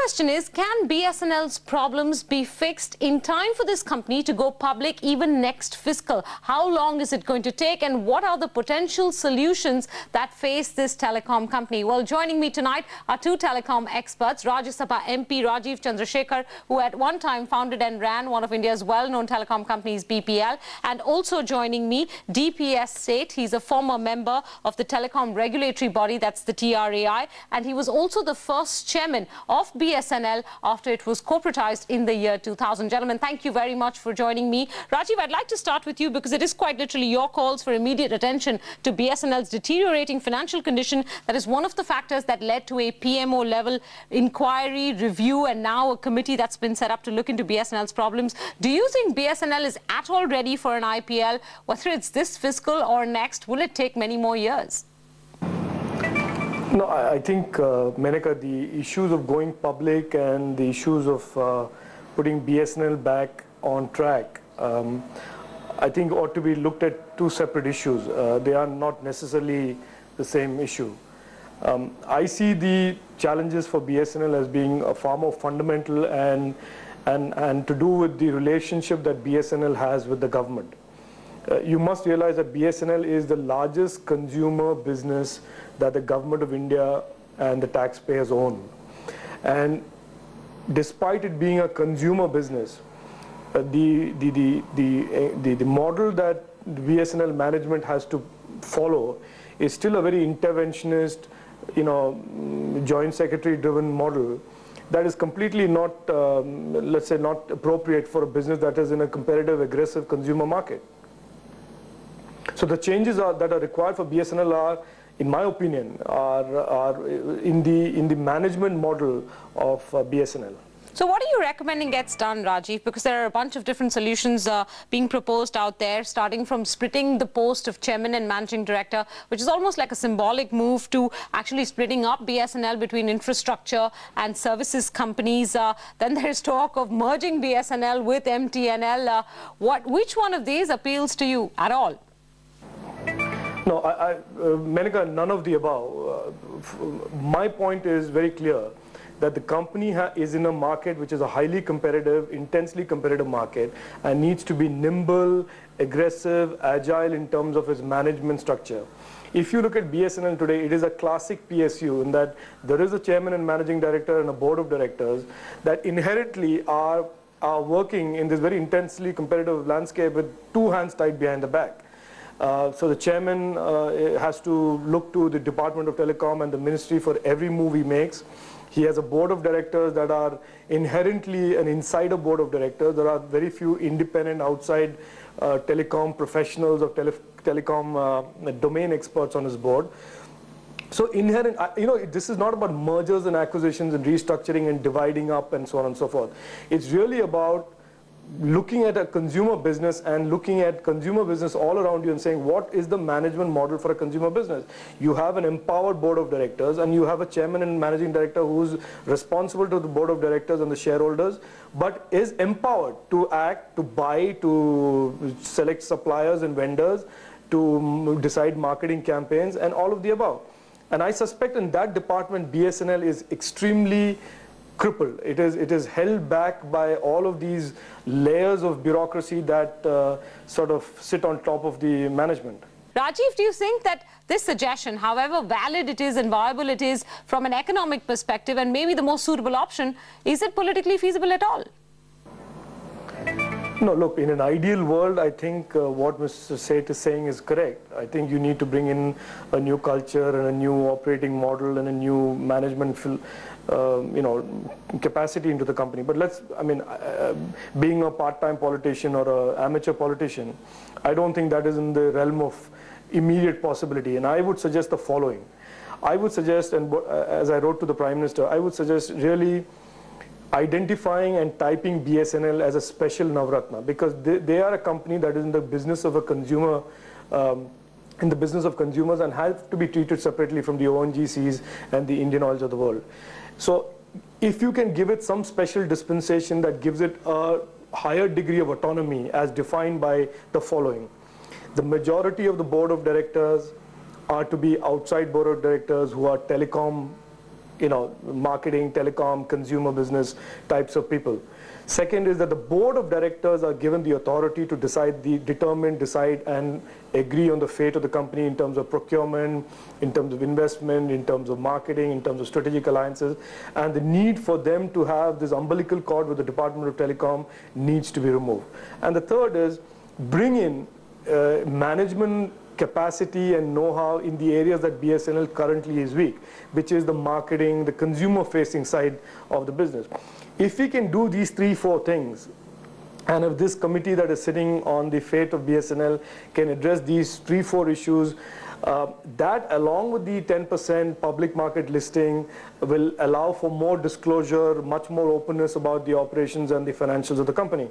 question is, can BSNL's problems be fixed in time for this company to go public even next fiscal? How long is it going to take, and what are the potential solutions that face this telecom company? Well, joining me tonight are two telecom experts, Rajya Sabha MP Rajiv Chandrasekhar, who at one time founded and ran one of India's well-known telecom companies, BPL, and also joining me, DPS Seth. He's a former member of the telecom regulatory body, that's the TRAI, and he was also the first chairman of BSNL after it was corporatized in the year 2000. Gentlemen, thank you very much for joining me. Rajiv, I'd like to start with you because it is quite literally your calls for immediate attention to BSNL's deteriorating financial condition that is one of the factors that led to a PMO level inquiry, review, and now a committee that's been set up to look into BSNL's problems. Do you think BSNL is at all ready for an IPL? Whether it's this fiscal or next, will it take many more years? No, I think, Menaka, the issues of going public and the issues of putting BSNL back on track, I think ought to be looked at two separate issues. They are not necessarily the same issue. I see the challenges for BSNL as being far more fundamental and to do with the relationship that BSNL has with the government. You must realize that BSNL is the largest consumer business that the government of India and the taxpayers own. And despite it being a consumer business, the model that BSNL management has to follow is still a very interventionist, joint secretary driven model that is completely not, let's say, not appropriate for a business that is in a competitive, aggressive consumer market. So the changes that are required for BSNL are, in my opinion, are in the management model of BSNL. So what are you recommending gets done, Rajiv? Because there are a bunch of different solutions being proposed out there, starting from splitting the post of chairman and managing director, which is almost like a symbolic move, to actually splitting up BSNL between infrastructure and services companies. Then there's talk of merging BSNL with MTNL. Which one of these appeals to you at all? No, Menaka, none of the above. My point is very clear, that the company is in a market which is a highly competitive, intensely competitive market, and needs to be nimble, aggressive, agile in terms of its management structure. If you look at BSNL today, it is a classic PSU in that there is a chairman and managing director and a board of directors that inherently are working in this very intensely competitive landscape with two hands tied behind the back. So the chairman has to look to the Department of Telecom and the ministry for every move he makes. He has a board of directors that are inherently an insider board of directors. There are very few independent outside telecom professionals or telecom domain experts on his board. So inherent, this is not about mergers and acquisitions and restructuring and dividing up and so on and so forth. It's really about looking at a consumer business and looking at consumer business all around you and saying, what is the management model for a consumer business? You have an empowered board of directors and you have a chairman and managing director who's responsible to the board of directors and the shareholders, but is empowered to act, to buy, to select suppliers and vendors, to decide marketing campaigns and all of the above. And I suspect in that department, BSNL is extremely crippled. It is held back by all of these layers of bureaucracy that sort of sit on top of the management. Rajiv, do you think that this suggestion, however valid it is and viable it is from an economic perspective and maybe the most suitable option, is it politically feasible at all? No, look, in an ideal world, I think what Mr. Seth is saying is correct. I think you need to bring in a new culture and a new operating model and a new management capacity into the company. But being a part-time politician or an amateur politician, I don't think that is in the realm of immediate possibility. And I would suggest the following. I would suggest, and as I wrote to the Prime Minister, I would suggest really identifying and typing BSNL as a special Navratna, because they are a company that is in the business of a consumer, in the business of consumers, and have to be treated separately from the ONGCs and the Indian Oils of the world. So if you can give it some special dispensation that gives it a higher degree of autonomy as defined by the following. The majority of the board of directors are to be outside board of directors who are telecom marketing, telecom, consumer business types of people. Second is that the board of directors are given the authority to decide and agree on the fate of the company in terms of procurement, in terms of investment, in terms of marketing, in terms of strategic alliances, and the need for them to have this umbilical cord with the Department of Telecom needs to be removed. And the third is bring in management capacity and know-how in the areas that BSNL currently is weak, which is the marketing, the consumer-facing side of the business. If we can do these 3-4 things, and if this committee that is sitting on the fate of BSNL can address these 3-4 issues, that along with the 10% public market listing will allow for more disclosure, much more openness about the operations and the financials of the company.